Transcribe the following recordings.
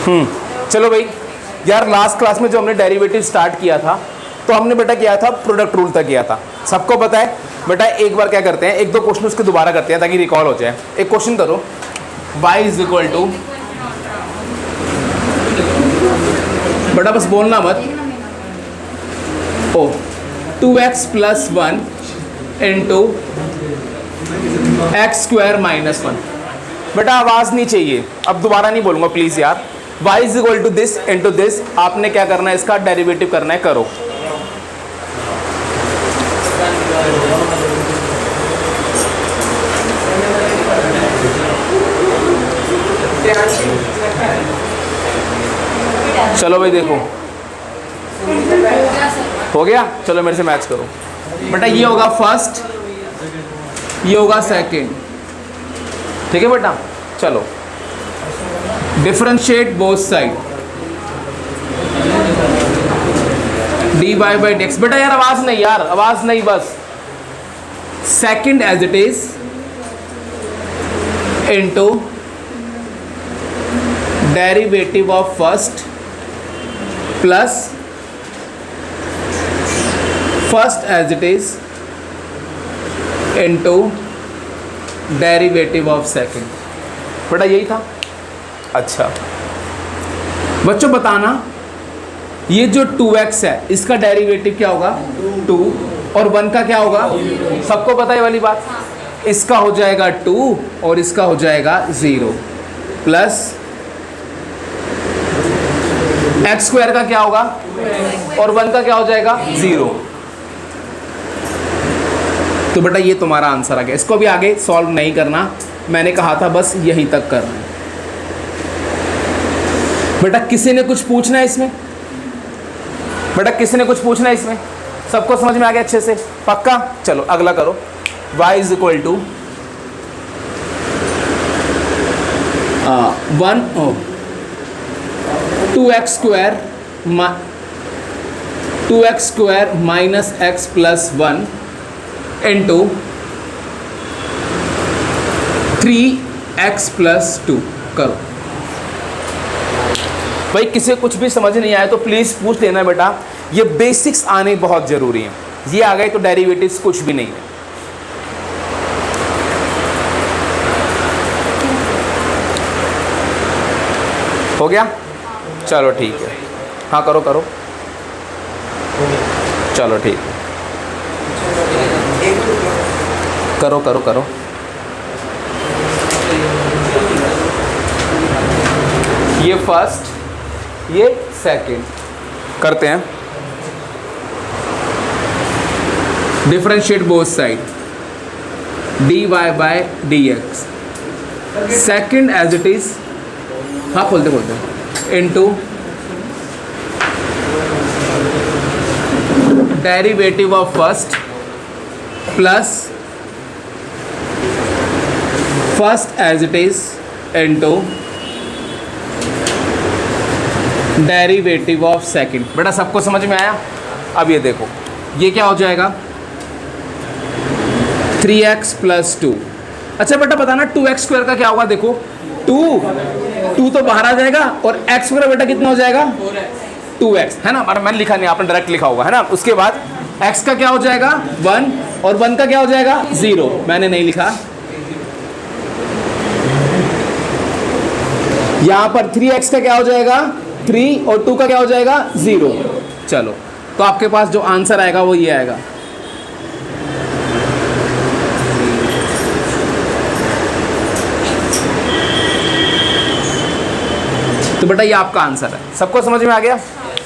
चलो भाई यार, लास्ट क्लास में जो हमने डेरिवेटिव स्टार्ट किया था तो हमने बेटा किया था प्रोडक्ट रूल तक किया था, सबको पता है बेटा। एक बार क्या करते हैं, एक दो क्वेश्चन उसके दोबारा करते हैं ताकि रिकॉल हो जाए। एक क्वेश्चन करो, y इज इक्वल टू, बेटा बस बोलना मत, ओ 2x plus 1 into x square minus 1। बेटा आवाज़ नहीं चाहिए, अब दोबारा नहीं बोलूँगा प्लीज़ यार। y is equal to this into this, आपने क्या करना है, इसका डेरिवेटिव करना है, करो। चलो भाई देखो, हो गया। चलो मेरे से मैच करो बेटा, ये होगा फर्स्ट, ये होगा सेकंड, ठीक है बेटा। चलो differentiate both side, dy by dx। बेटा यार आवाज नहीं, यार आवाज नहीं, बस second as it is into derivative of first plus first as it is into derivative of second. बेटा यही था। अच्छा बच्चों बताना, ये जो 2x है इसका डेरिवेटिव क्या होगा, 2, और 1 का क्या होगा, सबको पता है वाली बात। इसका हो जाएगा 2 और इसका हो जाएगा 0, प्लस एक्स स्क्वायर का क्या होगा और 1 का क्या हो जाएगा 0। तो बेटा ये तुम्हारा आंसर आ गया। इसको भी आगे सॉल्व नहीं करना, मैंने कहा था बस यहीं तक करना है। बेटा किसी ने कुछ पूछना है इसमें, बेटा किसी ने कुछ पूछना है इसमें, सबको समझ में आ गया अच्छे से, पक्का। चलो अगला करो, y is equal to 2x square minus x plus 1 into 3x plus 2 करो। भाई किसी कुछ भी समझ नहीं आया तो प्लीज़ पूछ लेना बेटा, ये बेसिक्स आने बहुत ज़रूरी हैं। ये आ गए तो डेरिवेटिव्स कुछ भी नहीं है। हो गया, चलो ठीक है। हाँ करो करो, चलो ठीक है, करो करो करो। ये फर्स्ट, ये सेकंड करते हैं। Differentiate both side, dy by dx, second as it is, हाँ बोलते बोलते, into derivative of first plus first as it is into derivative of second. बेटा सबको समझ में आया। अब ये देखो, ये क्या हो जाएगा, 3x प्लस 2। अच्छा बेटा बताना 2x स्क्वायर का क्या होगा, देखो 2 तो बाहर आ जाएगा और x स्क्वायर बेटा कितना हो जाएगा 2x, है ना। मैंने लिखा नहीं, आपने डायरेक्ट लिखा होगा, है ना। उसके बाद x का क्या हो जाएगा 1 और 1 का क्या हो जाएगा 0, मैंने नहीं लिखा। यहाँ पर 3x का क्या हो जाएगा 3 और 2 का क्या हो जाएगा 0। चलो तो आपके पास जो आंसर आएगा वो ये आएगा। तो बेटा ये आपका आंसर है, सबको समझ में आ गया।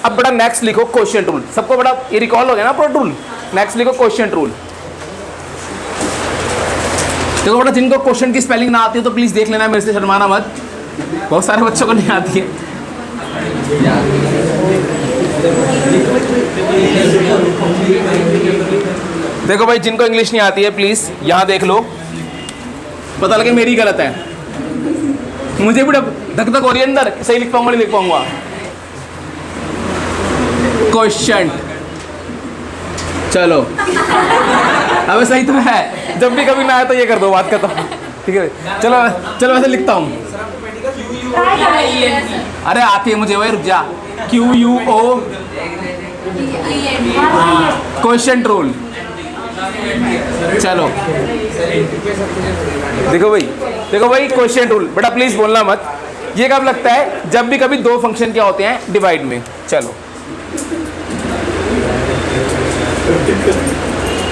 अब बेटा नेक्स्ट लिखो क्वेश्चन रूल, सबको बेटा ये रिकॉल हो गया ना प्रोडक्ट रूल। नेक्स्ट लिखो क्वेश्चन रूल। देखो बेटा जिनको क्वेश्चन की स्पेलिंग ना आती है तो प्लीज देख लेना, मेरे से शर्माना मत, बहुत सारे बच्चों को नहीं आती है। देखो भाई जिनको इंग्लिश नहीं आती है प्लीज यहाँ देख लो, पता लगे मेरी गलत है। मुझे भी धक धक हो रही है अंदर, सही लिख पाऊंगा नहीं लिख पाऊंगा। क्वेश्चन, चलो अबे सही तो है, जब भी कभी ना आए तो ये कर दो, बात करता हूँ, ठीक है। चलो चलो वैसे लिखता हूँ। अरे आती है मुझे, वही रुक जा। QUO question rule. चलो देखो भाई क्वेश्चन रूल बेटा, प्लीज बोलना मत। ये कब लगता है? जब भी कभी दो फंक्शन क्या होते हैं डिवाइड में। चलो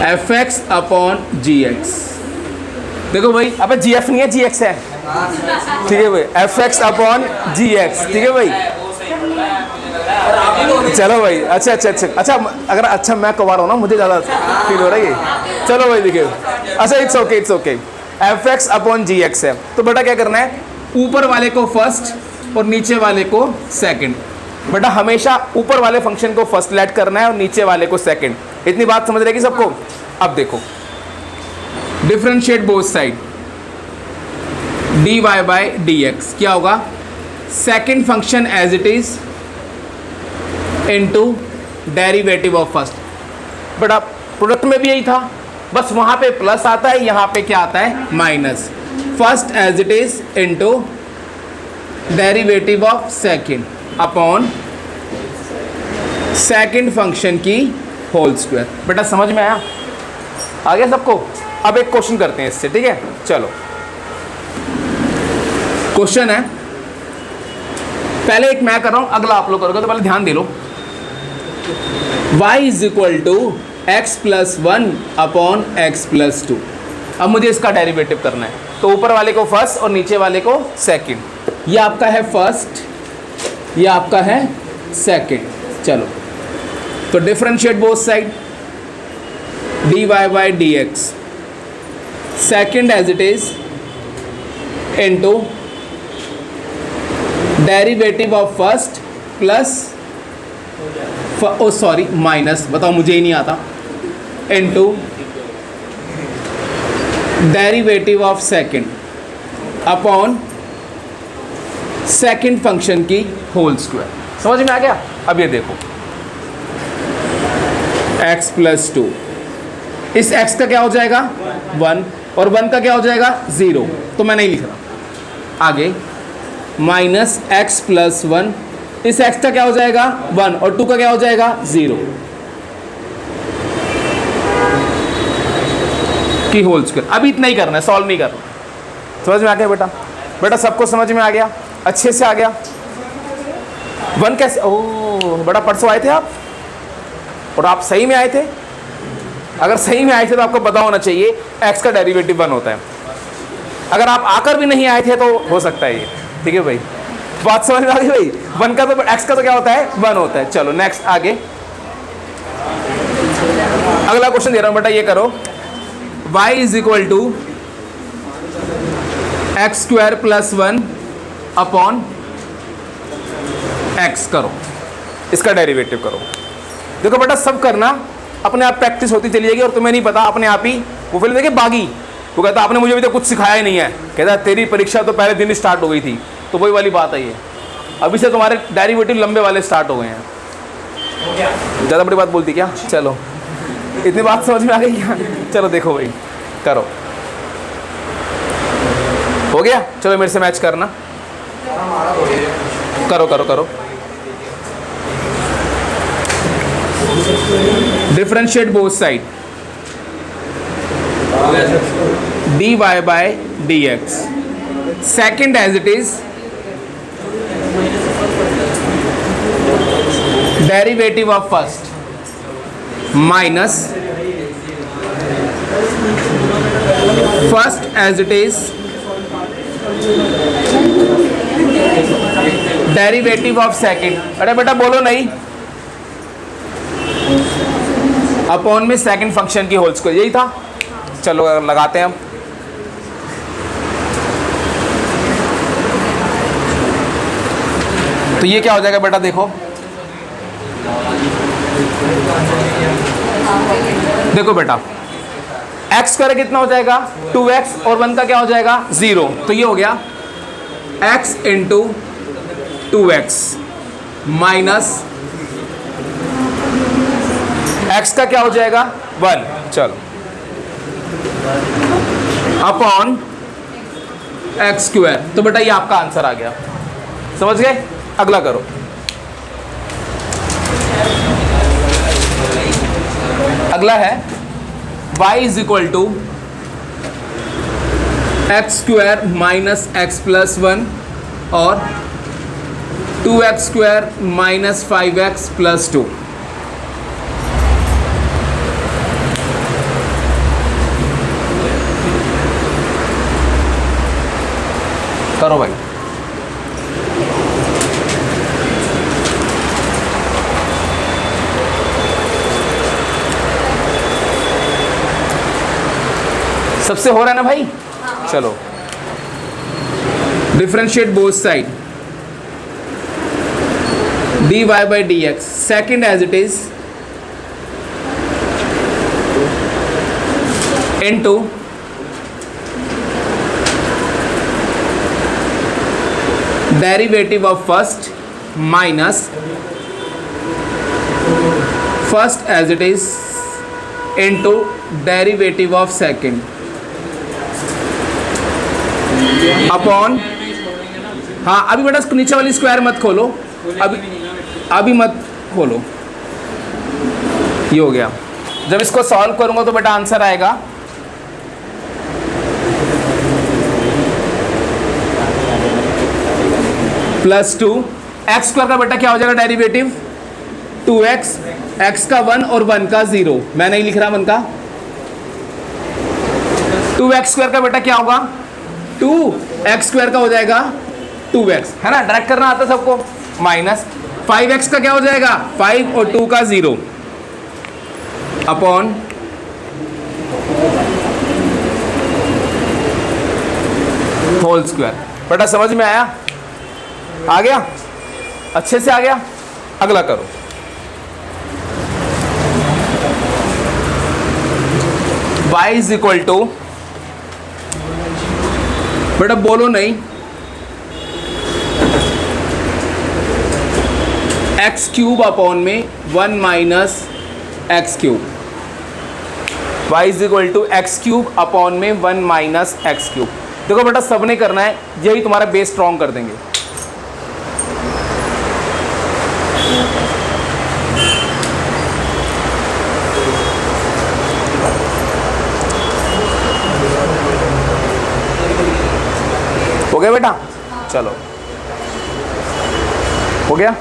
fx अपॉन gx। देखो भाई, अबे gf नहीं है gx है, ठीक है भाई। fx अपॉन gx, ठीक है भाई। चलो भाई, अच्छा अगर अच्छा मैं कवा रहा हूँ ना, मुझे ज़्यादा फील हो रहा है ये। चलो भाई देखिए, अच्छा it's okay. fx upon gx है, तो बेटा क्या करना है? ऊपर वाले को फर्स्ट और नीचे वाले को सेकंड। बेटा हमेशा ऊपर वाले फंक्शन को फर्स्ट लेट करना है और नीचे वाले को सेकंड। इतनी बात समझ रहेगी सबको? अब देखो, differentiate both side, dy by dx क्या होगा? Second function as it is into derivative of first. बेटा प्रोडक्ट में भी यही था, बस वहां पे प्लस आता है, यहाँ पे क्या आता है? Minus. First as it is into derivative of second upon second function की होल स्क्वायर। बेटा समझ में आया? आ गया सबको? अब एक क्वेश्चन करते हैं इससे, ठीक है? चलो क्वेश्चन है, पहले एक मैं कर रहा हूं, अगला आप लोग करोगे, तो पहले ध्यान दे लो। y is equal to x plus one upon X plus two. अब मुझे इसका डेरिवेटिव करना है, तो ऊपर वाले को फर्स्ट और नीचे वाले को सेकंड। ये आपका है फर्स्ट, ये आपका है सेकंड। चलो तो differentiate both side, dy by dx second as it is into derivative of first plus oh sorry minus, बताओ मुझे ही नहीं आता, into derivative of second upon second function की होल स्क्वायर। समझ में आ गया? अब ये देखो, x प्लस टू, इस x का क्या हो जाएगा? 1, और 1 का क्या हो जाएगा? 0, तो मैं नहीं लिख रहा। आगे माइनस एक्स प्लस वन, इस x का क्या हो जाएगा? 1, और 2 का क्या हो जाएगा? 0 की होल स्क्वायर। अभी इतना ही करना है, सॉल्व नहीं करना। समझ में आ गया बेटा? बेटा सबको समझ में आ गया? अच्छे से आ गया? 1 कैसे? ओह बेटा परसों आए थे आप, और आप सही में आए थे? अगर सही में आए थे तो आपको पता होना चाहिए x का डेरिवेटिव 1 होता है। अगर आप आकर भी नहीं आए थे तो हो सकता है ये, ठीक है भाई? बात समझ में आ गई भाई? 1 का तो x का तो क्या होता है? 1 होता है। चलो नेक्स्ट, आगे अगला क्वेश्चन दे रहा हूं बेटा, ये करो। y is equal to x square plus 1 upon x करो, इसका डेरिवेटिव करो। देखो बेटा सब करना अपने आप, प्रैक्टिस होती चली जाएगी, और तुम्हें नहीं पता अपने आप ही। वो फिर देखिए बागी, वो कहता आपने मुझे अभी तक कुछ सिखाया ही नहीं है, कहता तेरी परीक्षा तो पहले दिन ही स्टार्ट हो गई थी। तो वही वाली बात है ये, अभी से तुम्हारे डेरिवेटिव लंबे वाले स्टार्ट हो गए हैं। ज़्यादा बड़ी बात बोलती क्या? चलो इतनी बात समझ में आ गई क्या? चलो देखो भाई, करो। हो गया? चलो मेरे से मैच करना, करो करो करो। Differentiate both side, dy by dx second as it is derivative of first minus first as it is derivative of second. अरे बेटा बोलो नहीं, अपॉन में सेकंड फंक्शन की होल स्क्वायर, यही था। चलो लगाते हैं हम। तो ये क्या हो जाएगा बेटा? देखो देखो बेटा, x स्क्वायर कितना हो जाएगा? 2x, और 1 का क्या हो जाएगा? 0। तो ये हो गया x into 2x minus x का क्या हो जाएगा? 1। चलो अपॉन एक्स स्क्वायर। तो बेटा ये आपका आंसर आ गया, समझ गए? अगला करो। अगला है y is equal to x square minus x plus 1 और 2x square minus 5x plus 2। करो भाई। सबसे हो रहा है ना भाई? चलो differentiate both side dy by dx second as it is into derivative of first minus first as it is into derivative of second upon, हाँ अभी बेटा नीचे वाली स्क्वायर मत खोलो, अभी मत खोलो। ये हो गया। जब इसको सॉल्व करूंगा तो बेटा आंसर आएगा +2 एक्स स्क्वायर का बेटा क्या हो जाएगा डेरिवेटिव 2x, x का 1 और 1 का 0। मैं नहीं लिख रहा 1 का। 2x स्क्वायर का बेटा क्या होगा 2x स्क्वायर का हो जाएगा 2x, है ना, डायरेक्ट करना आता सबको। माइनस 5x का क्या हो जाएगा 5 और 2 का 0 अपॉन होल स्क्वायर। बेटा समझ में आया? आ गया? अच्छे से आ गया? अगला करो। y इज इक्वल टू, बेटा बोलो नहीं, एक्स क्यूब अपॉन में 1 minus X cube. y is equal to X cube upon में 1 माइनस एक्स क्यूब। देखो बेटा सबने करना है, यही तुम्हारा बेस स्ट्रॉन्ग कर देंगे। हो गया बेटा? चलो हो गया।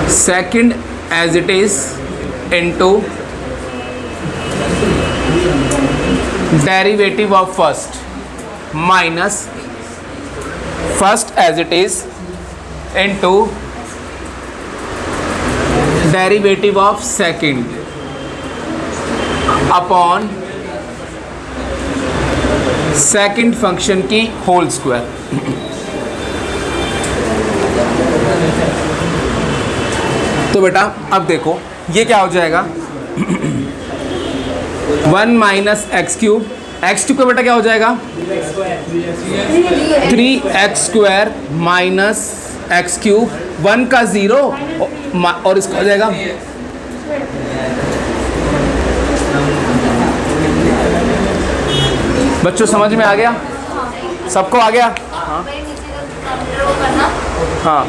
Second as it is into derivative of first minus first as it is into derivative of second upon second function की होल स्क्वायर। तो बेटा अब देखो ये क्या हो जाएगा 1 minus X cube, X cube का बेटा क्या हो जाएगा 3x square minus X cube, 1 का 0 और इसका हो जाएगा बच्चों समझ में आ गया? सबको आ गया? हाँ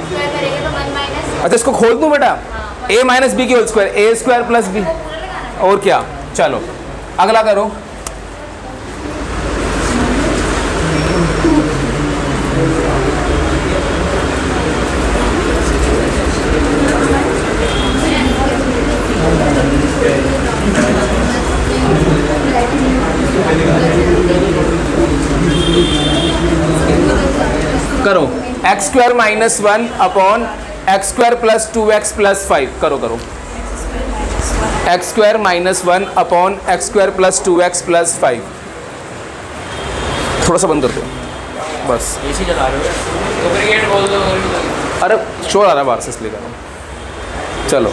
अच्छा इसको खोल दूं बेटा a माइनस बी की होल स्क्वायर, ए स्क्वायर प्लस बी, और क्या। चलो अगला करो। करो x square minus 1 upon x square plus 2x plus 5। करो करो x square minus 1 upon x square plus 2x plus 5। थोड़ा सा बंद कर दो बस। एसी चला रहे हो तो फिर गेट खोल दो। अरे शोर आ रहा है बाहर से इसलिए करो। चलो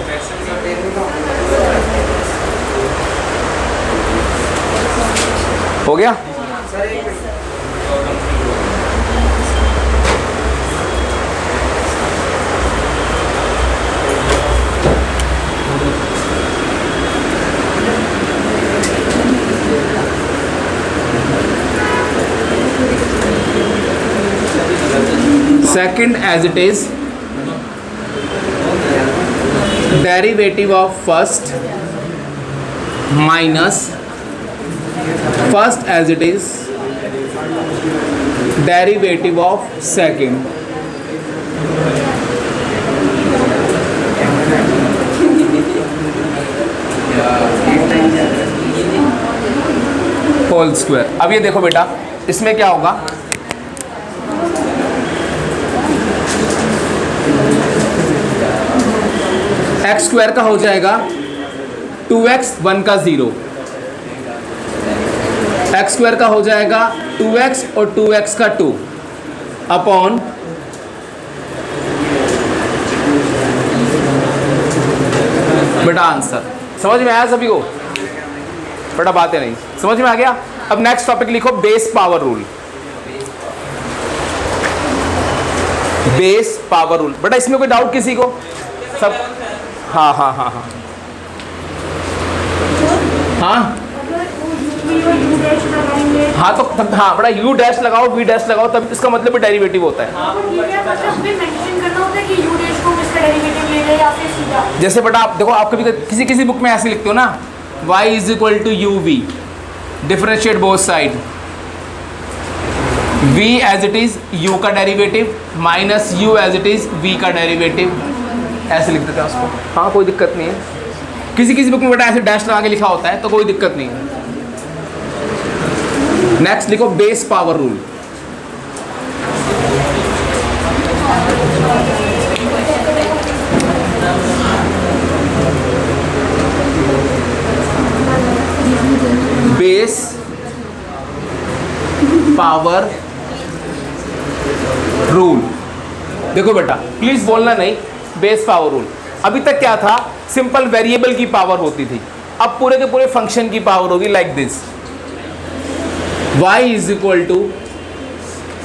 हो गया। Second as it is derivative of first minus first as it is derivative of second. Whole square. अब ये देखो बेटा, इसमें क्या होगा, एक्स स्क्वायर का हो जाएगा 2x 1 का 0, एक्स स्क्वायर का हो जाएगा 2x और 2x का 2 अपॉन बेटा आंसर। समझ में आया सभी को? बेटा बातें नहीं समझ में आ गया। अब नेक्स्ट टॉपिक लिखो, base power rule. Base power rule बेटा, इसमें कोई डाउट किसी को? सब हाँ हाँ हाँ हाँ हाँ हाँ, तो हाँ बेटा u डैश लगाओ v डैश लगाओ, तब इसका मतलब भी डेरिवेटिव होता है। जैसे बेटा आप देखो, आप कभी किसी किसी बुक में ऐसे लिखते हो ना, y is equal to U V, differentiate both side, v as it is u का derivative minus u as it is v का डेरिवेटिव, ऐसे लिख देते हैं उसको। हाँ कोई दिक्कत नहीं है। किसी किसी बुक में बेटा ऐसे डैश लगा के लिखा होता है, तो कोई दिक्कत नहीं है। नेक्स्ट लिखो, base power rule. Base power rule. देखो बेटा प्लीज बोलना नहीं, बेस पावर रूल। अभी तक क्या था, सिंपल वेरिएबल की पावर होती थी, अब पूरे के पूरे फंक्शन की पावर होगी like this, y is equal to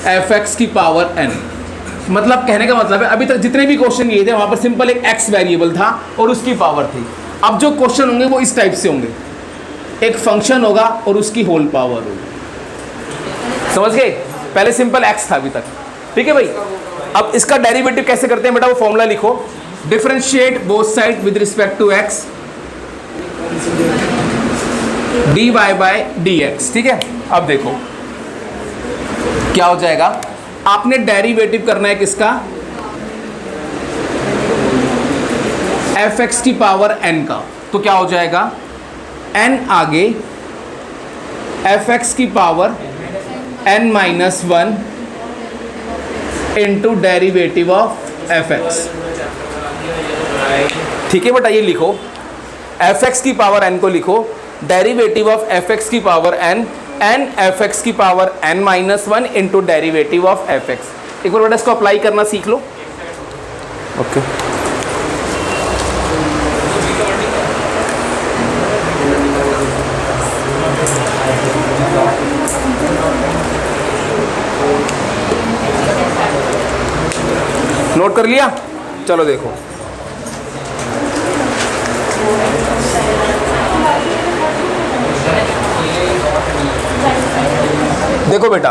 F X की पावर n। मतलब कहने का मतलब है, अभी तक जितने भी क्वेश्चन किए थे वहां पर सिंपल एक x वेरिएबल था और उसकी पावर थी। अब जो क्वेश्चन होंगे वो इस टाइप से होंगे, एक फंक्शन होगा और उसकी होल पावर होगी। समझ गए? पहले सिंपल x था अभी तक, ठीक है भाई। अब इसका डेरिवेटिव कैसे करते हैं बेटा, वो फॉर्मूला लिखो, differentiate both side with respect to x, dy by dx। ठीक है, अब देखो क्या हो जाएगा, आपने डेरिवेटिव करना है किसका, fx की पावर n का, तो क्या हो जाएगा, n आगे fx की power n minus 1 into derivative of fx। ठीक है बेटा, ये लिखो, fx की पावर n को लिखो, डेरिवेटिव ऑफ fx की पावर n एंड fx की power n minus 1 into derivative of fx। एक बार बेटा इसको अप्लाई करना सीख लो। ओके नोट कर लिया? चलो देखो, देखो बेटा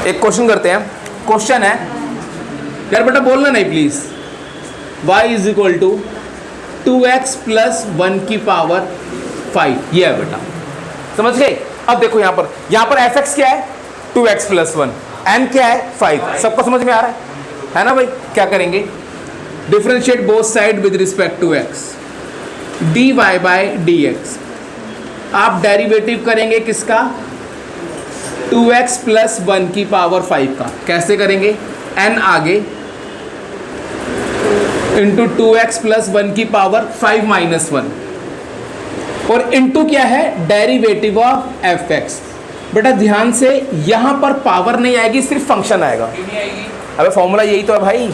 एक क्वेश्चन करते हैं। क्वेश्चन है, यार बेटा बोलना नहीं please, y is equal to 2x plus 1 की पावर 5, ये है बेटा, समझ गए? अब देखो यहाँ पर fx क्या है, 2x प्लस 1, n क्या है 5, सबको समझ में आ रहा है ना भाई? क्या करेंगे, differentiate both side with respect to x, dy by dx। आप डेरिवेटिव करेंगे किसका, 2x प्लस 1 की पावर 5 का। कैसे करेंगे, n आगे इंटू 2x प्लस 1 की पावर 5 माइनस 1, और इंटू क्या है, डेरिवेटिव ऑफ fx। बेटा ध्यान से, यहां पर पावर नहीं आएगी, सिर्फ फंक्शन आएगा। अबे फॉर्मूला यही तो है भाई,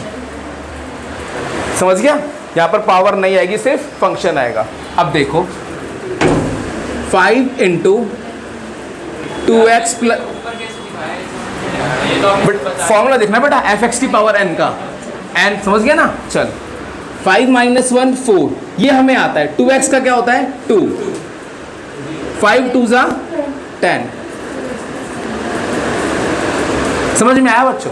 समझ गया? यहां पर पावर नहीं आएगी, सिर्फ फंक्शन आएगा। अब देखो 5 इंटू 2x प्लस, फॉर्मूला देखना बेटा fx की पावर n का, n समझ गया ना? चल 5 माइनस 1 4, ये हमें आता है। 2x का क्या होता है 2, 5 2 जा 10। समझ में आया बच्चों?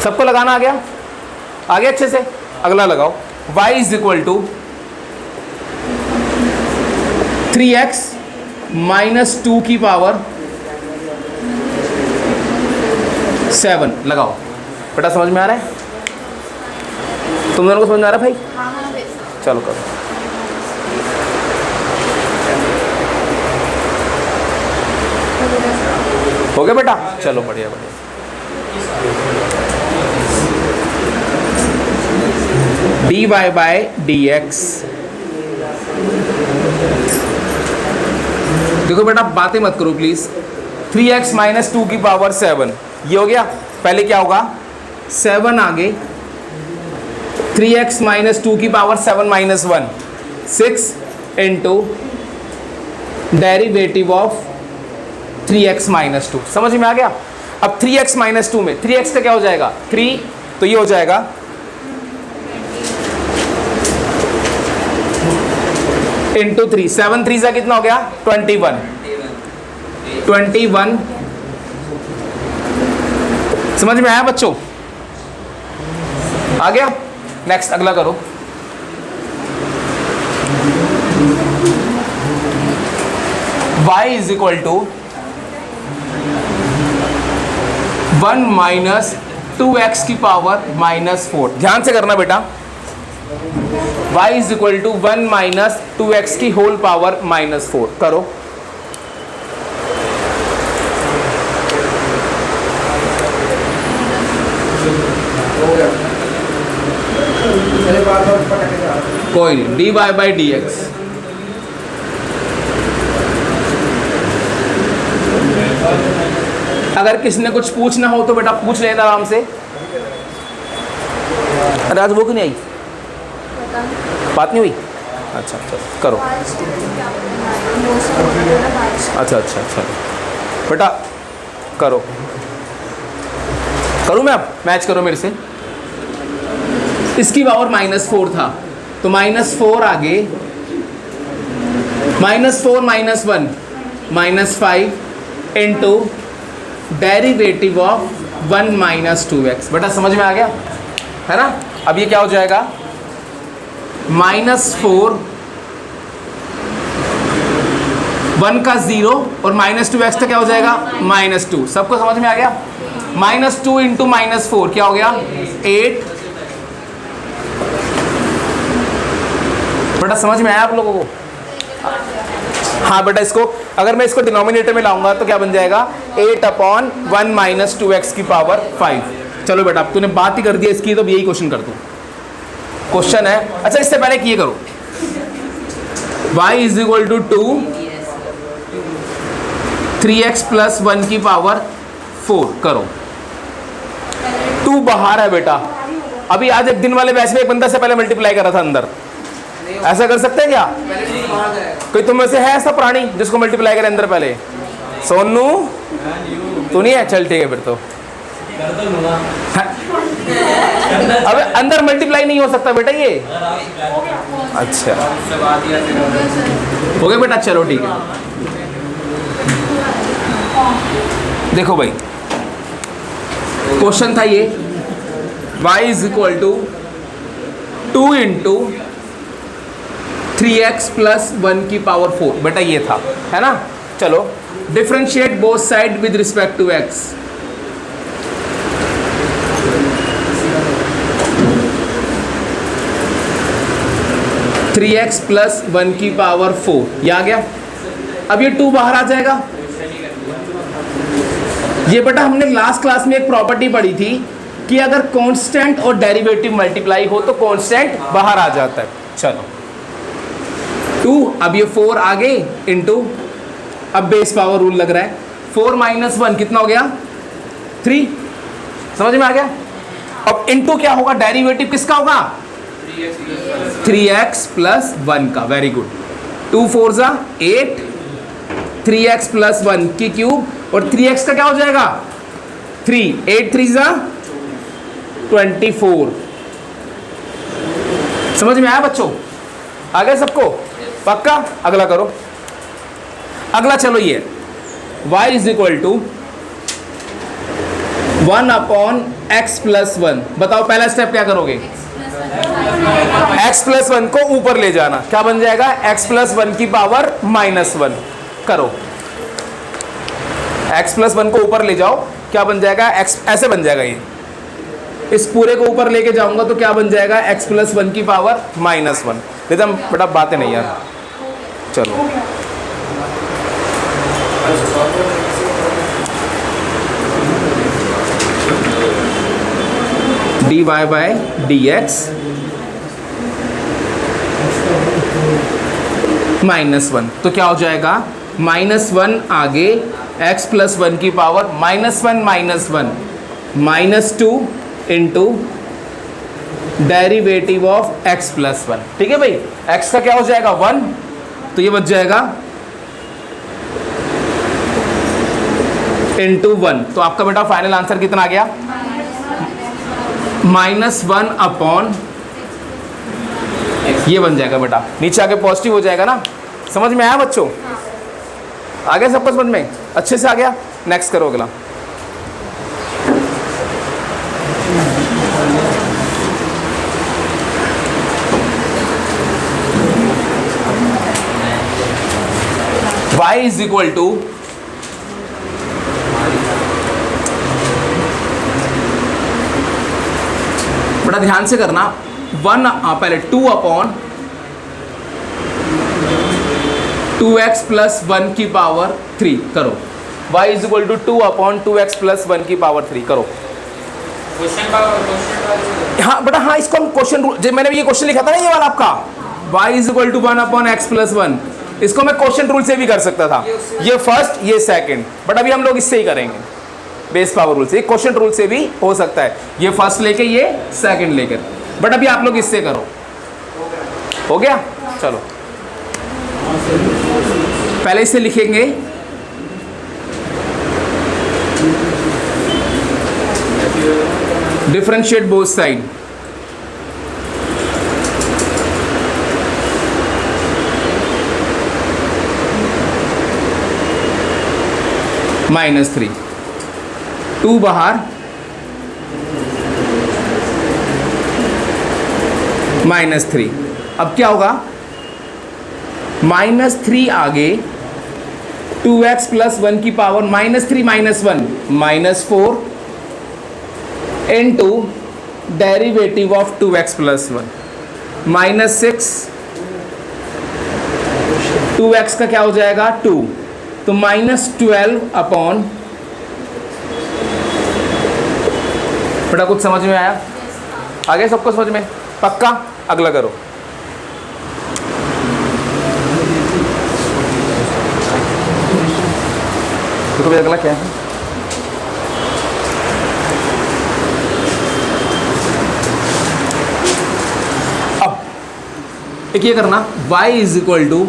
सबको लगाना आ गया अच्छे से। अगला लगाओ, y is equal to 3x minus 2 की पावर 7 लगाओ। बेटा समझ में आ रहा है? तुम दोनों को समझ में आ रहा है भाई? चलो करो। हो गया बेटा? चलो बढ़िया बढ़िया। dy बाय dx, देखो बेटा बातें मत करो प्लीज। 3x माइनस 2 की पावर 7 ये हो गया। पहले क्या होगा, 7 आगे 3x माइनस 2 की power 7 minus 1 6 into derivative of 3x minus 2। समझ में आ गया? अब 3x माइनस 2 में 3x का क्या हो जाएगा 3, तो ये हो जाएगा इंटू 3, 7 3 सा कितना हो गया 21 समझ में आया बच्चों? आ गया? नेक्स्ट अगला करो। y is equal to 1 minus 2x की पावर माइनस 4। ध्यान से करना बेटा। y is equal to 1 minus 2x की होल पावर माइनस 4 करो। कोई नहीं, dy बाई dx। अगर किसी ने कुछ पूछना हो तो बेटा पूछ लेना आराम से। अरे आज वो क्यों नहीं आई? बात नहीं हुई? अच्छा अच्छा करो। अच्छा अच्छा अच्छा बेटा करो। करूँ मैं? अब मैच करो मेरे से। इसकी पावर माइनस 4 था तो माइनस 4 आगे minus 4 minus 1 minus 5 into derivative of 1 minus 2x। बेटा समझ में आ गया है ना? अब ये क्या हो जाएगा माइनस 4 1 का 0 और माइनस 2x का क्या हो जाएगा माइनस 2। सबको समझ में आ गया? माइनस 2 इंटू माइनस 4 क्या हो गया 8। बेटा समझ में आया आप लोगों को? हाँ बेटा, इसको अगर मैं इसको डिनोमिनेटर में लाऊंगा तो क्या बन जाएगा 8 अपॉन 1 माइनस 2x की पावर 5। चलो बेटा अब तूने बात ही कर दी इसकी तो यही क्वेश्चन कर दूँ। क्वेश्चन है, अच्छा इससे पहले ये करो, y is equal to 2 3x plus 1 की पावर 4 करो। 2 बाहर है बेटा। अभी आज एक दिन वाले बैच में एक बंदा से पहले मल्टीप्लाई करा था अंदर। ऐसा कर सकते हैं क्या? कोई तुम में से है ऐसा प्राणी जिसको मल्टीप्लाई करे अंदर पहले? सोनू तू नहीं है? चल ठीक है फिर तो। अब अंदर मल्टीप्लाई नहीं हो सकता बेटा ये। अच्छा हो गया बेटा, चलो ठीक है। देखो भाई क्वेश्चन था ये, y is equal to 2 into 3x plus 1 की पावर 4। बेटा ये था, है ना? चलो differentiate both side with respect to x। Three X plus 1 की पावर 4 ये आ गया। अब ये 2 बाहर आ जाएगा। ये बेटा हमने लास्ट क्लास में एक प्रॉपर्टी पढ़ी थी कि अगर कांस्टेंट और डेरिवेटिव मल्टीप्लाई हो तो कांस्टेंट बाहर आ जाता है। चलो 2, अब ये 4 आगे इंटू, अब बेस पावर रूल लग रहा है। 4 माइनस 1 कितना हो गया 3। समझ में आ गया? अब इंटू क्या होगा, डेरिवेटिव किसका होगा 3x प्लस 1 का। Very good. 2 4 जा 8, 3x प्लस 1 की क्यूब और 3x का क्या हो जाएगा 3, 8 3 जा 24। समझ में आया बच्चों? आ गया सबको? पक्का? अगला करो। अगला चलो ये y is equal to 1 upon x plus one. बताओ पहला स्टेप क्या करोगे, x प्लस वन को ऊपर ले जाना, क्या बन जाएगा, x प्लस वन की पावर माइनस वन। करो, x प्लस वन को ऊपर ले जाओ, क्या बन जाएगा, x ऐसे बन जाएगा, ये इस पूरे को ऊपर लेके जाऊंगा तो क्या बन जाएगा, x प्लस वन की पावर माइनस वन। एकदम बड़ा बातें नहीं यार, चलो dy by dx minus one, तो क्या हो जाएगा, माइनस वन आगे x प्लस वन की power minus one minus two into derivative of x plus one. ठीक है भाई, x का क्या हो जाएगा, वन, तो ये बच जाएगा इंटू वन। तो आपका बेटा फाइनल आंसर कितना आ गया, माइनस वन अपॉन, ये बन जाएगा बेटा, नीचे आके पॉजिटिव हो जाएगा ना। समझ में आया बच्चों, आ गया सबको समझ में, अच्छे से आ गया। नेक्स्ट करो अगला। y इज इक्वल टू बड़ा ध्यान से करना, वन पहले two upon two x plus one की पावर थ्री करो। y is equal to two upon two x plus one की पावर थ्री करो। हाँ बेटा, हाँ इसको हम क्वेश्चन रूल, जब मैंने ये क्वेश्चन लिखा था ना, ये वाला आपका y is equal to one upon X plus one, इसको मैं क्वेश्चन रूल से भी कर सकता था, ये फर्स्ट ये सेकंड, बट अभी हम लोग इससे ही करेंगे, बेस पावर रूल से। क्वेश्चन रूल से भी हो सकता है, ये फर्स्ट लेके ये सेकंड लेकर, बट अभी आप लोग इससे करो। हो गया, चलो पहले इसे लिखेंगे, differentiate both side, minus three, two बाहर, माइनस थ्री। अब क्या होगा, माइनस थ्री आगे टू एक्स प्लस वन की power minus three minus one minus four into derivative of two x plus one minus six, two x का क्या हो जाएगा, टू, तो माइनस 12 अपॉन, बेटा कुछ समझ में आया, आगे सबको समझ में पक्का। अगला करो, तो अगला क्या है, अब एक ये करना, y is equal to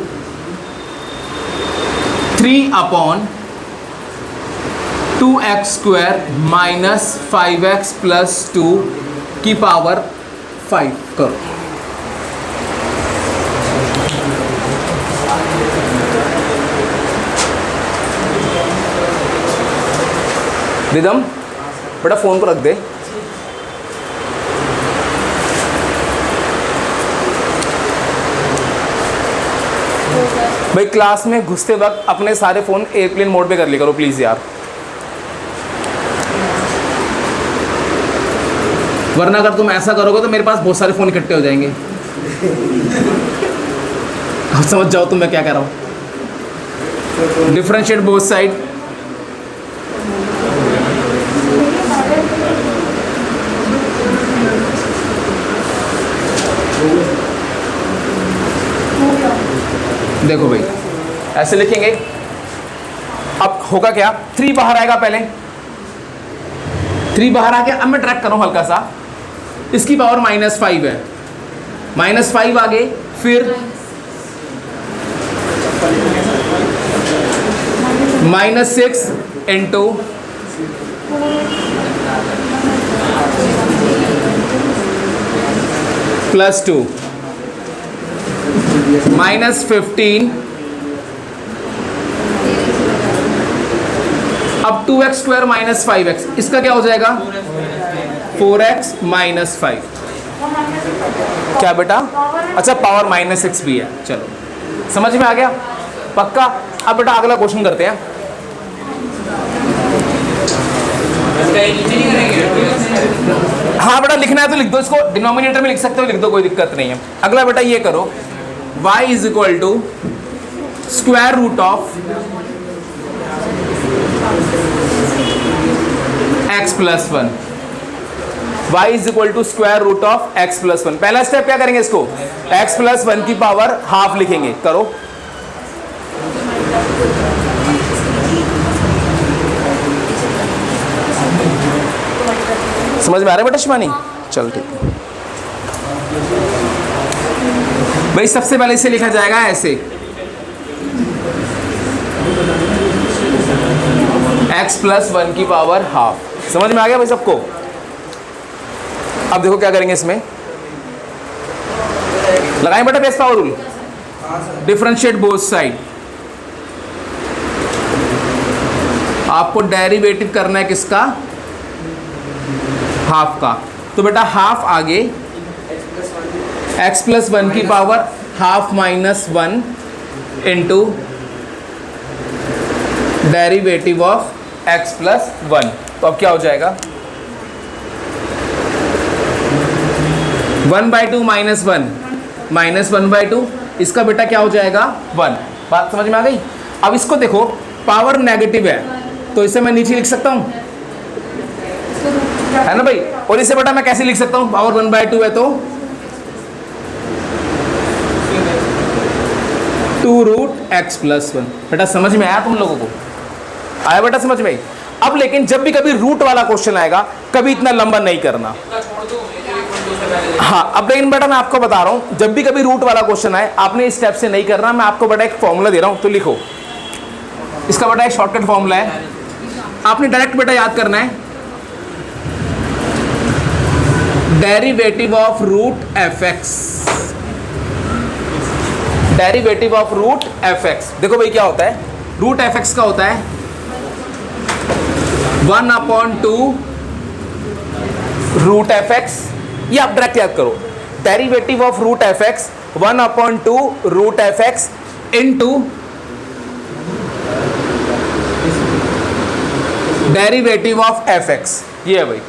three upon two x square minus five x plus two की पावर फाइव करो। रिदम बेटा फोन को रख दे। भाई क्लास में घुसते वक्त अपने सारे फ़ोन एयरप्लेन मोड पे कर लिया करो प्लीज़ यार, वरना अगर तुम ऐसा करोगे तो मेरे पास बहुत सारे फ़ोन इकट्ठे हो जाएंगे। अब समझ जाओ तुम मैं क्या कह रहा हूँ। डिफरेंशिएट बोथ साइड, देखो भाई ऐसे लिखेंगे। अब होगा क्या, थ्री बाहर आएगा, पहले थ्री बाहर आ गया। अब मैं ट्रैक करूं हल्का सा, इसकी पावर माइनस फाइव है, माइनस फाइव आगे, फिर minus six into plus two minus 15, अब 2x स्क्वायर माइनस 5x, इसका क्या हो जाएगा 4x माइनस 5। क्या बेटा? अच्छा पावर -6 भी है। चलो समझ में आ गया पक्का। अब बेटा अगला क्वेश्चन करते हैं। हाँ बेटा लिखना है तो लिख दो, इसको डिनोमिनेटर में लिख सकते हो, लिख दो, कोई दिक्कत नहीं है। अगला बेटा ये करो, y is equal to square root of x plus 1। y is equal to square root of x plus 1। पहला स्टेप क्या करेंगे, इसको x प्लस 1 की पावर हाफ लिखेंगे। करो। समझ में आ रहा है बेटा शिवानी? चल ठीक है भाई। सबसे पहले इसे लिखा जाएगा ऐसे, x प्लस 1 की पावर हाफ। समझ में आ गया भाई सबको? अब देखो क्या करेंगे, इसमें लगाएं बेटा base power rule, differentiate both side. आपको डेरिवेटिव करना है किसका? हाफ का। तो बेटा हाफ आगे x प्लस 1 की power half minus 1 into derivative of x plus 1। तो अब क्या हो जाएगा, 1/2 माइनस 1 माइनस 1/2, इसका बेटा क्या हो जाएगा 1। बात समझ में आ गई? अब इसको देखो, पावर नेगेटिव है तो इसे मैं नीचे लिख सकता हूं, है ना भाई? और इसे बेटा मैं कैसे लिख सकता हूं, पावर 1/2 है तो 2 रूट x प्लस 1। बेटा समझ में आया तुम लोगों को? आया बेटा समझ में? अब लेकिन जब भी कभी रूट वाला क्वेश्चन आएगा, कभी इतना लंबा नहीं करना। हाँ अब लेकिन बेटा मैं आपको बता रहा हूं, जब भी कभी रूट वाला क्वेश्चन आए आपने इस स्टेप से नहीं करना। मैं आपको बेटा एक फॉर्मूला दे रहा हूं, तो लिखो। इसका बेटा एक शॉर्टकट फॉर्मूला है, आपने डायरेक्ट बेटा याद करना है, derivative of root fx। Derivative of root fx, देखो भाई क्या होता है, रूट fx का होता है 1/2 रूट fx। ये आप डायरेक्ट याद करो, derivative of root fx 1/2 root fx into derivative of fx। ये है भाई।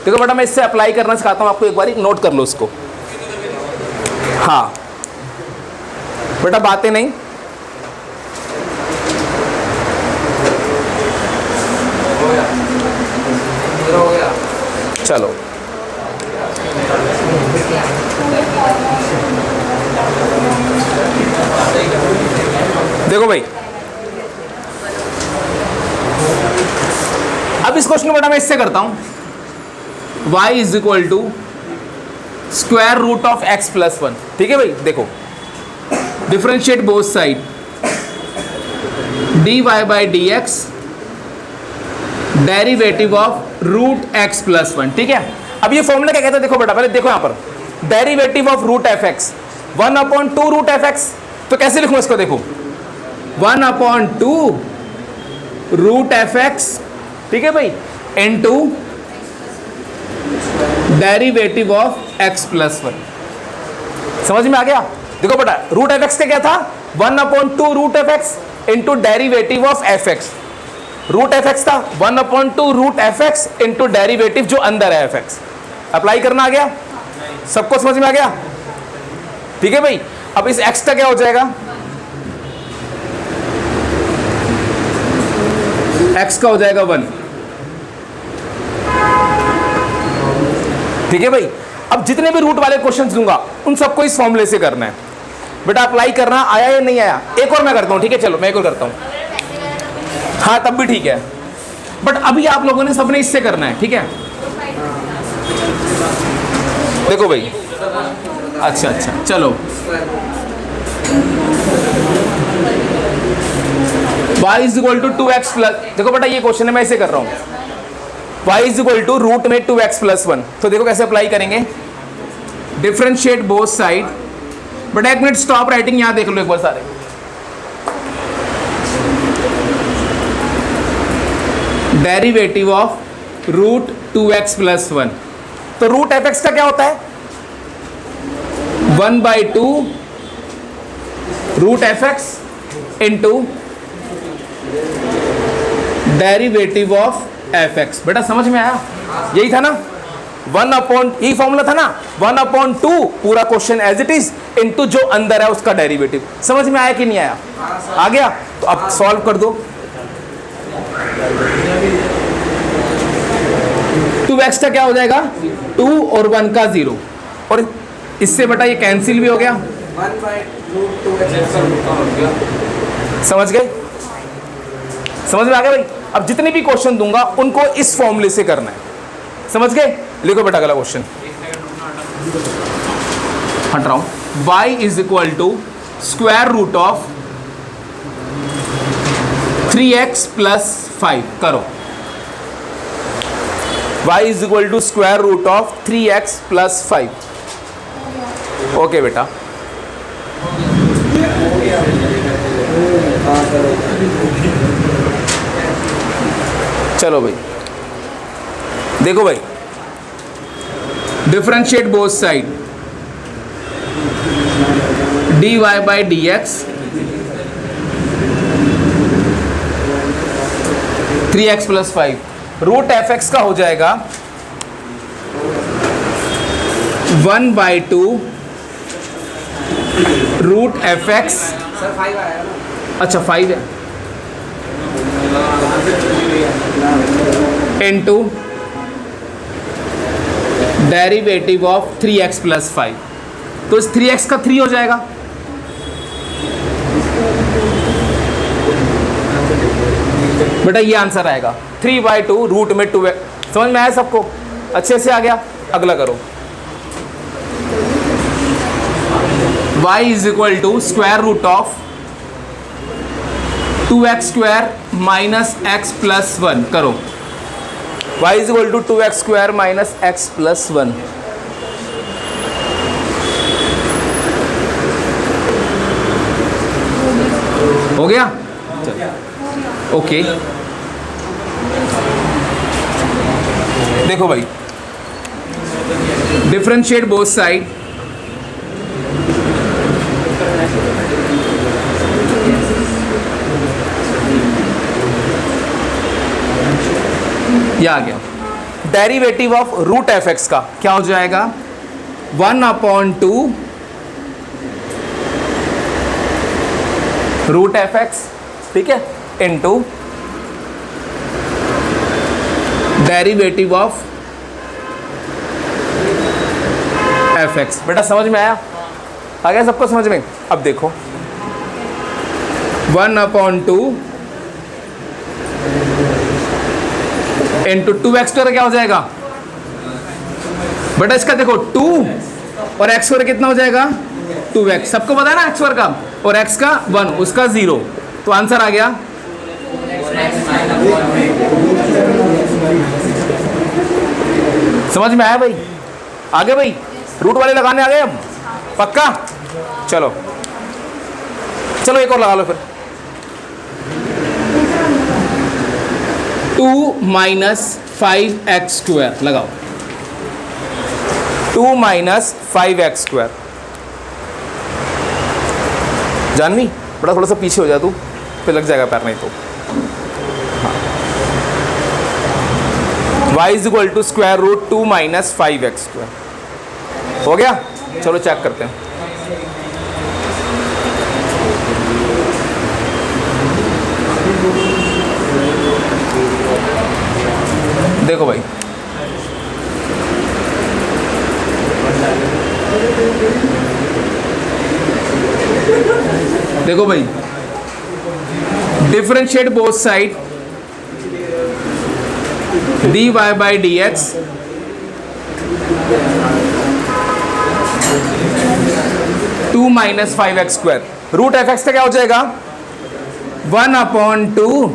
देखो बेटा मैं इससे अप्लाई करना सिखाता हूं आपको, एक बार नोट कर लो इसको। हाँ बेटा बातें नहीं, चलो देखो भाई, अब इस क्वेश्चन को बेटा मैं इससे करता हूं, y is equal to square root of x plus 1। ठीक है भाई, देखो differentiate both side, dy by D x derivative of root x plus 1। ठीक है, अब ये फॉर्मूला क्या कहता है, देखो बेटा पहले देखो यहां पर, derivative of root fx 1/2 root fx। तो कैसे लिखूं इसको, देखो 1/2 रूट fx, ठीक है भाई, into derivative of x plus 1। समझ में आ गया? देखो बेटा रूट fx का क्या था, 1/2 root fx into derivative of fx। Root fx था 1/2 रूट fx इंटू डेरिवेटिव जो अंदर है fx। अप्लाई करना आ गया सबको? समझ में आ गया? ठीक है भाई। अब इस x का क्या हो जाएगा, x का हो जाएगा 1। ठीक है भाई। अब जितने भी रूट वाले क्वेश्चंस दूंगा उन सबको इस फॉर्मूले से करना है बेटा। अप्लाई करना आया या नहीं आया? एक और मैं करता हूं, ठीक है? चलो मैं एक और करता हूं। हाँ तब भी ठीक है, बट अभी आप लोगों ने सबने इससे करना है, ठीक है? देखो भाई, अच्छा चलो, y is equal to 2x plus, देखो बेटा ये क्वेश्चन है मैं इसे कर रहा हूं, y is equal to root में 2x प्लस 1। तो देखो कैसे अप्लाई करेंगे, डिफरेंशिएट बोथ साइड। बट एक मिनट स्टॉप राइटिंग, यहां देख लो एक बार सारे। Derivative of root 2x plus 1 तो रूट एफ एक्स का क्या होता है 1/2 root f x into derivative of f x. बेटा समझ में आया? यही था ना 1/, यही फॉर्मूला था ना 1/2 पूरा question as it is into जो अंदर है उसका डेरिवेटिव। समझ में आया कि नहीं आया? आ गया? तो अब सॉल्व कर दो। 2x का क्या हो जाएगा 2 और 1 का 0, और इससे बेटा ये कैंसिल भी हो गया। 1/√2x। समझ गए? समझ में आ गया भाई? अब जितने भी क्वेश्चन दूंगा उनको इस फॉर्मूले से करना है। समझ गए? लिखो बेटा अगला क्वेश्चन। हट रहा हूं। y is equal to square root of 3x plus 5 करो। y is equal to square root of 3x plus 5। Okay बेटा, चलो भाई देखो भाई, differentiate both side dy by D x 3x plus 5 root f x का हो जाएगा 1/2 root f x. Sir 5 आया ना? अच्छा 5 है into derivative of 3x plus 5। तो इस 3x का 3 हो जाएगा। बेटा ये आंसर आएगा 3/2 रूट में 2x। समझ में आया सबको? अच्छे से आ गया? अगला करो। y is equal to square root of 2x square minus x plus 1 करो। y is equal to 2x square minus x plus 1। हो गया? ओके देखो भाई, डिफरेंशिएट बोथ साइड ये आ गया। Derivative of root f x का क्या हो जाएगा 1/2 रूट एफ एक्स, ठीक है, into derivative of f x. बेटा समझ में आया? आ गया सबको समझ में? अब देखो 1/2 इंटू 2x स्क्वायर क्या हो जाएगा बेटा? इसका देखो 2 और x स्क्वायर कितना हो जाएगा 2x। सबको पता है ना x स्क्वायर का, और x का 1 उसका 0, तो आंसर आ गया। समझ में आया भाई? आगे भाई रूट वाले लगाने आ गए अब पक्का? चलो चलो एक और लगा लो फिर। 2 माइनस 5x स्क्वायर लगाओ। 2 माइनस 5x स्क्वायर। जानवी बड़ा थोड़ा सा पीछे हो जा तू, फिर लग जाएगा पैर नहीं तो। y is equal to square root 2 minus 5x square. हो गया? चलो चेक करते हैं। देखो भाई, देखो भाई, differentiate both side dy by D x 2 minus 5x square. Root f x का क्या हो जाएगा 1/2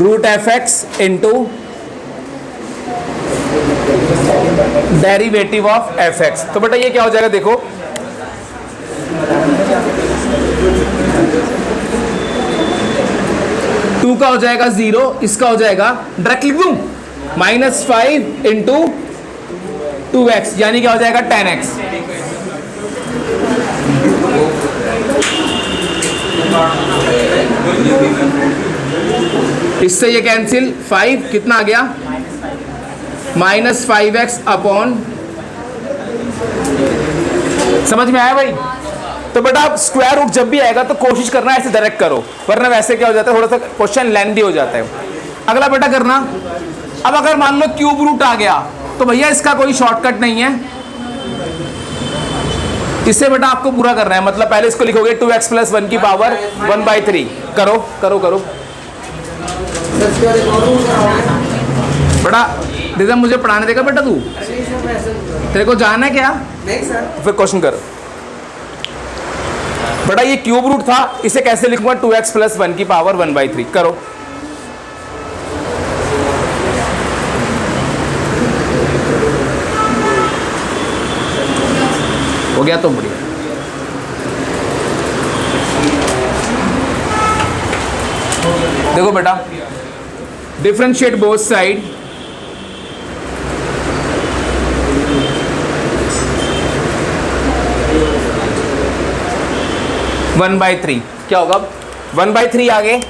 root f x into derivative of f x. तो बेटा ये क्या हो जाएगा देखो, टू का हो जाएगा 0, इसका हो जाएगा डायरेक्ट लिख दूं -5 इंटू 2x यानी क्या हो जाएगा 10x। इससे ये कैंसिल, 5 कितना आ गया -5x अपॉन, समझ में आया भाई? तो बेटा आप स्क्वायर रूट जब भी आएगा तो कोशिश करना ऐसे डायरेक्ट करो, वरना वैसे क्या हो जाता है थोड़ा सा क्वेश्चन लेंथी हो जाता है। अगला बेटा करना, अब अगर मान लो क्यूब रूट आ गया तो भैया इसका कोई शॉर्टकट नहीं है, इससे बेटा आपको पूरा करना है। मतलब पहले इसको लिखोगे 2x + 1 की पावर 1/3। करो करो करो बेटा। दीदा मुझे पढ़ाने देगा बेटा तू? तेरे को जाना है क्या? नहीं सर। फिर क्वेश्चन कर बेटा। ये क्यूब रूट था, इसे कैसे लिखूंगा 2x + 1 की पावर 1/3। करो। हो गया तो बढ़िया। देखो बेटा, differentiate both side, one by three क्या होगा? 1/3 आगे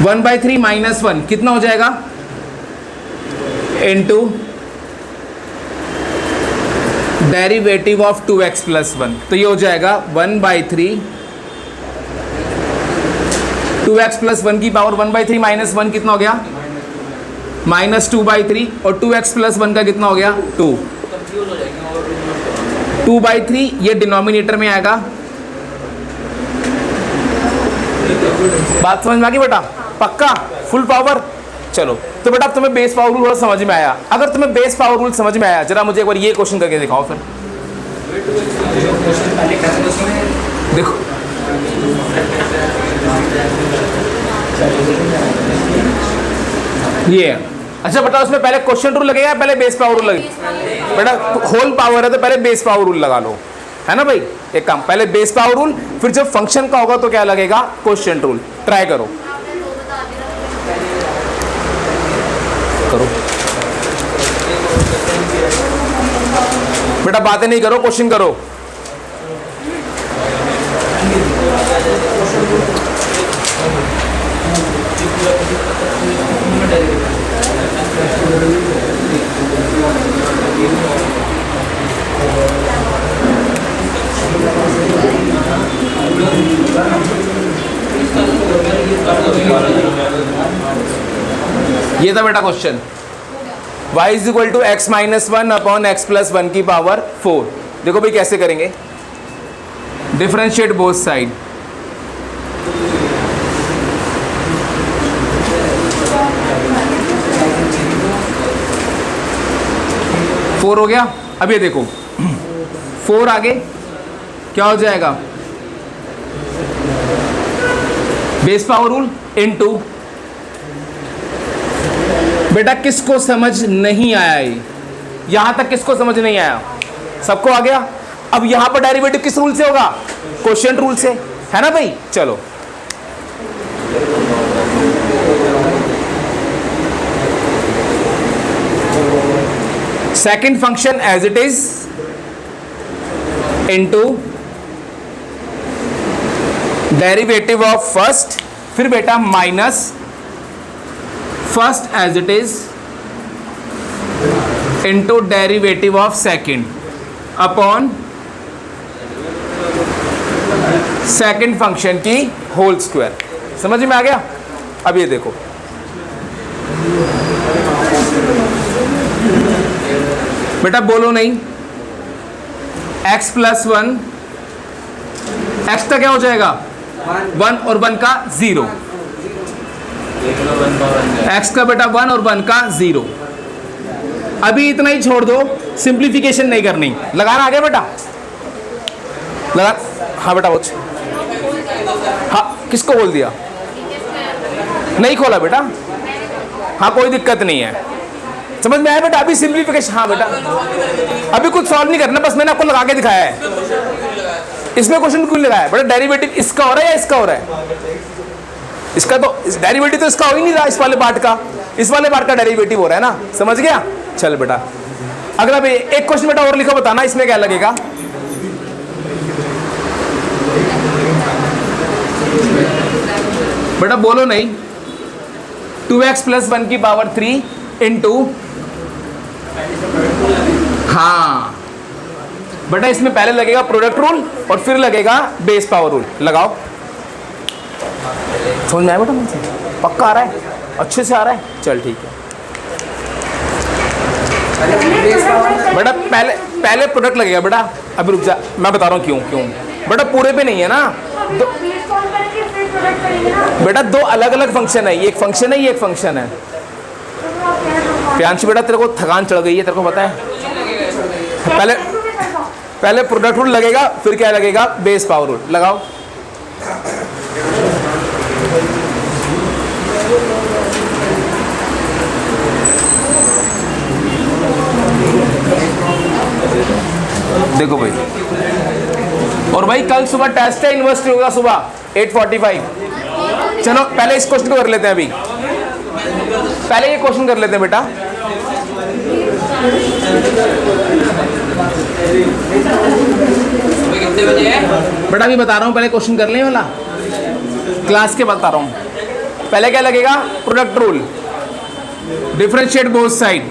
1/3 - 1 कितना हो जाएगा? इनटू डेरिवेटिव ऑफ 2x + 1, तो ये हो जाएगा 1/3 2x + 1 की पावर 1/3 - 1 कितना हो गया? -2/3 और 2x + 1 का कितना हो गया? 2। 2/3 ये डिनोमिनेटर में आएगा। बात समझ में आ गई बेटा? पक्का फुल पावर। चलो तो बेटा अब तुम्हें बेस पावर रूल थोड़ा समझ में आया। अगर तुम्हें बेस पावर रूल समझ में आया, जरा मुझे एक बार ये क्वेश्चन करके दिखाओ फिर। देखो ये, अच्छा बेटा उसमें पहले क्वेश्चन रूल लगेगा पहले बेस पावर रूल लगेगा? बेटा होल पावर है तो पहले बेस पावर रूल लगा लो, है ना भाई? एक काम, पहले बेस पावर रूल, फिर जब फंक्शन का होगा तो क्या लगेगा? Question rule. ट्राई करो करो बेटा, बातें नहीं करो, क्वेश्चन करो। ये था बेटा question. y = x - 1 upon x + 1 की पावर 4। देखो भाई कैसे करेंगे? डिफरेंशिएट बोथ साइड, फोर हो गया। अब ये देखो 4 आगे क्या हो जाएगा? बेस पावर रूल इनटू, बेटा किसको समझ नहीं आया? ये यहां तक किसको समझ नहीं आया? सबको आ गया। अब यहां पर डेरिवेटिव किस रूल से होगा? क्वोशिएंट रूल से, है ना भाई? चलो second function as it is into derivative of first, फिर बेटा minus first as it is into derivative of second upon second function की होल स्क्वायर। समझ में आ गया? अब ये देखो बेटा, बोलो नहीं। x + 1, x का क्या हो जाएगा? 1 और 1 का 0। x का बेटा 1 और 1 का 0। अभी इतना ही छोड़ दो, सिंप्लीफिकेशन नहीं करनी। लगाना आ गया बेटा? लगा? हाँ बेटा बोल। हाँ किसको बोल दिया? नहीं खोला बेटा? हाँ कोई दिक्कत नहीं है, समझ में आया बेटा? अभी सिंप्लीफिकेशन, हाँ बेटा अभी कुछ सॉल्व नहीं करना, बस मैंने आपको लगा के दिखाया है। इसमें क्वेश्चन क्यों लगाया बेटा? डेरिवेटिव इसका हो रहा है या इसका हो रहा है? इसका तो डेरिवेटिव तो इसका हो ही नहीं रहा, इस वाले पार्ट का, इस वाले पार्ट का डेरिवेटिव हो रहा है ना, समझ गया। चल बेटा अगला भी एक क्वेश्चन बेटा और लिखो, बताना इसमें क्या लगेगा। बेटा बोलो नहीं, 2x + 1 की पावर 3 इंटू, हाँ बेटा इसमें पहले लगेगा प्रोडक्ट रूल और फिर लगेगा बेस पावर रूल। लगाओ, समझ में आया बेटा? मुझे पक्का आ रहा है, अच्छे से आ रहा है, चल ठीक है बेटा। पहले प्रोडक्ट लगेगा बेटा, अभी रुक जा, मैं बता रहा हूँ क्यों बेटा, पूरे पे नहीं है ना बेटा, दो अलग अलग फंक्शन है, ये एक फंक्शन है, ये एक फंक्शन है। प्रियांशु बेटा तेरे को थकान चढ़ गई है, तेरे को पता है। पहले प्रोडक्ट रूल लगेगा, फिर क्या लगेगा, बेस पावर रूल। लगाओ, देखो भाई, और भाई कल सुबह टेस्ट है, यूनिवर्सिटी होगा सुबह 8:45। चलो पहले इस क्वेश्चन को कर लेते हैं, अभी पहले ये क्वेश्चन कर लेते हैं बेटा। कितने बजे है बेटा अभी बता रहा हूँ, पहले क्वेश्चन कर लें वाला, क्लास के बता रहा हूँ। पहले क्या लगेगा, product rule, differentiate both side,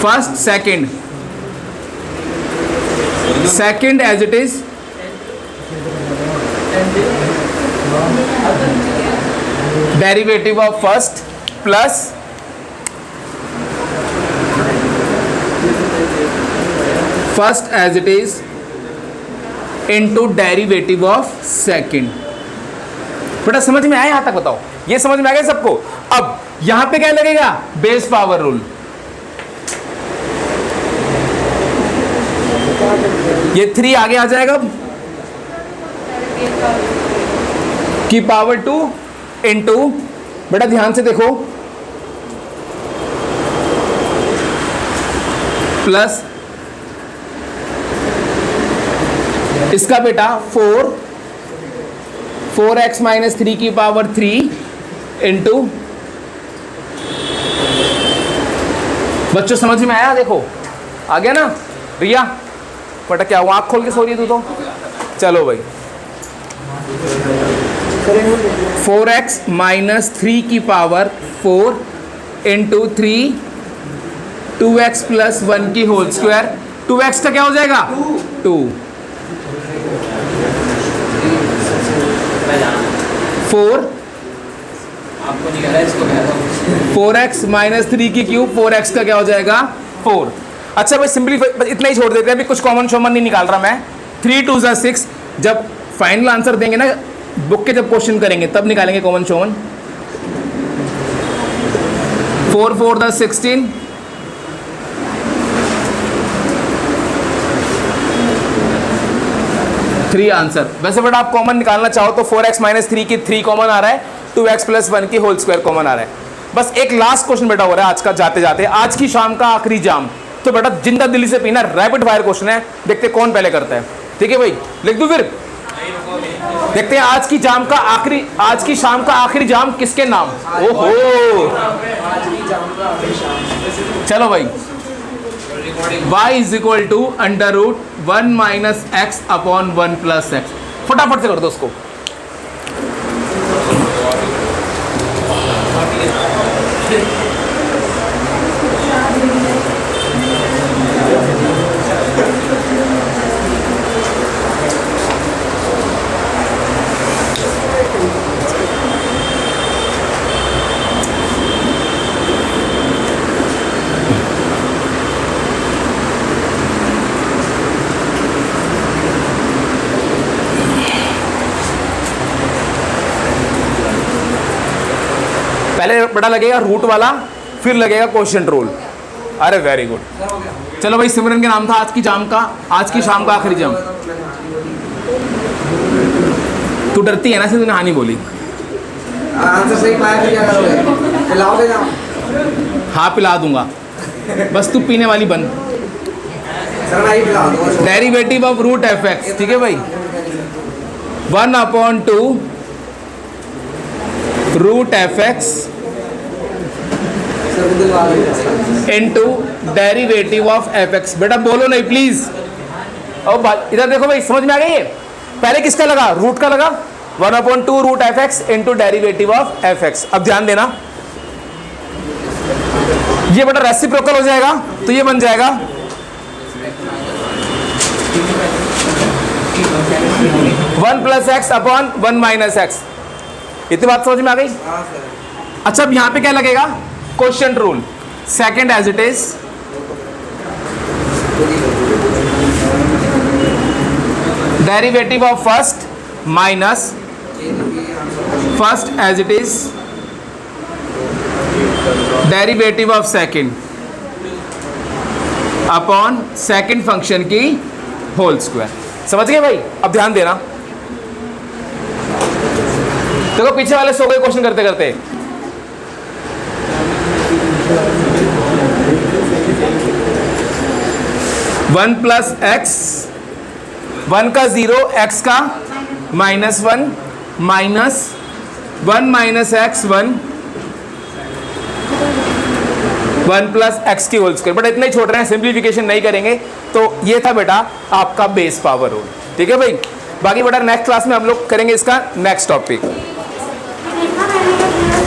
first second as it is, derivative of first plus first as it is into derivative of second. बेटा समझ में आया यहां तक? बताओ, ये समझ में आ गया सबको? अब यहां पे क्या लगेगा, बेस पावर रूल। ये 3 आगे आ जाएगा, की पावर 2 इंटू, बेटा ध्यान से देखो, प्लस इसका बेटा 4x - 3 की पावर 3 इंटू, बच्चों समझ में आया? देखो आ गया ना रिया? बेटा क्या हुआ, आँख खोल के सो रही है तू तो? चलो भाई, 4x - 3 की पावर 4 इंटू 3, 2x + 1 की होल स्क्वायर। 2x का क्या हो जाएगा, 2, 4, आपको नहीं कह रहा, इसको कह रहा हूँ। 4x - 3 की क्यूब, 4x का क्या हो जाएगा, 4। अच्छा भाई सिंपलीफाई इतना ही छोड़ देते हैं, अभी कुछ कॉमन शॉमन नहीं निकाल रहा मैं। 3 × 2 = 6, जब फाइनल आंसर देंगे ना बुक के, जब क्वेश्चन करेंगे तब निकालेंगे कॉमन शॉमन। 4 × 4 = 16, 3 आंसर। वैसे बेटा आप कॉमन निकालना चाहो तो 4x - 3 की 3 कॉमन आ रहा है, 2x + 1 की होल स्क्वायर कॉमन आ रहा है। बस एक लास्ट क्वेश्चन बेटा हो रहा है आज का, जाते जाते, आज की शाम का आखिरी जाम। तो बेटा जिंदा दिल्ली से पीना, रैपिड फायर क्वेश्चन है, देखते कौन पहले करता है। ठीक है भाई, लिख दूं फिर? देखते हैं आज की शाम का आखिरी जाम किसके नाम। ओहो चलो भाई, y = √1 - x / 1 + x। फटाफट से कर दो उसको। पहले बड़ा लगेगा रूट वाला, फिर लगेगा क्वेश्चन रूल। अरे वेरी गुड। चलो भाई, सिमरन के नाम था आज की शाम का आखिरी जाम। तू डरती है ना से, तूने हाँ नहीं बोली। आंसर सही पाया तो क्या करोगे? पिलाओगे ना? हाँ पिला दूंगा, बस तू पीने वाली बन। सर मैं ही पिला दूंगा। डेरिवेटिव ऑफ √f(x), ठीक है भाई। 1/2 रूट एफ एक्स सर वो दिलवा दो। Into derivative of f x. बेटा बोलो नहीं प्लीज। और इधर देखो भाई, समझ में आ गई है? पहले किसका लगा? रूट का लगा। 1/2 root f x into derivative of f x. अब ध्यान देना, ये बेटा रेसिप्रोकल हो जाएगा, तो ये बन जाएगा 1 + x अपॉन 1 - x। इतनी बात समझ में आ गई? हाँ सर। अच्छा, अब यहां पे क्या लगेगा? Quotient rule. Second as it is, derivative of first minus first as it is derivative of second upon second function की होल स्क्वायर। समझ गए भाई? अब ध्यान देना, देखो पीछे वाले सो गए क्वेश्चन करते करते। वन प्लस एक्स, 1 का 0, x का -1 माइनस 1 - x 1 1 + x की होल स्क्वायर। बट इतना ही छोड़ रहे हैं, सिंप्लीफिकेशन नहीं करेंगे। तो ये था बेटा आपका बेस पावर रूल। ठीक है भाई? बाकी बेटा नेक्स्ट क्लास में हम लोग करेंगे इसका नेक्स्ट टॉपिक।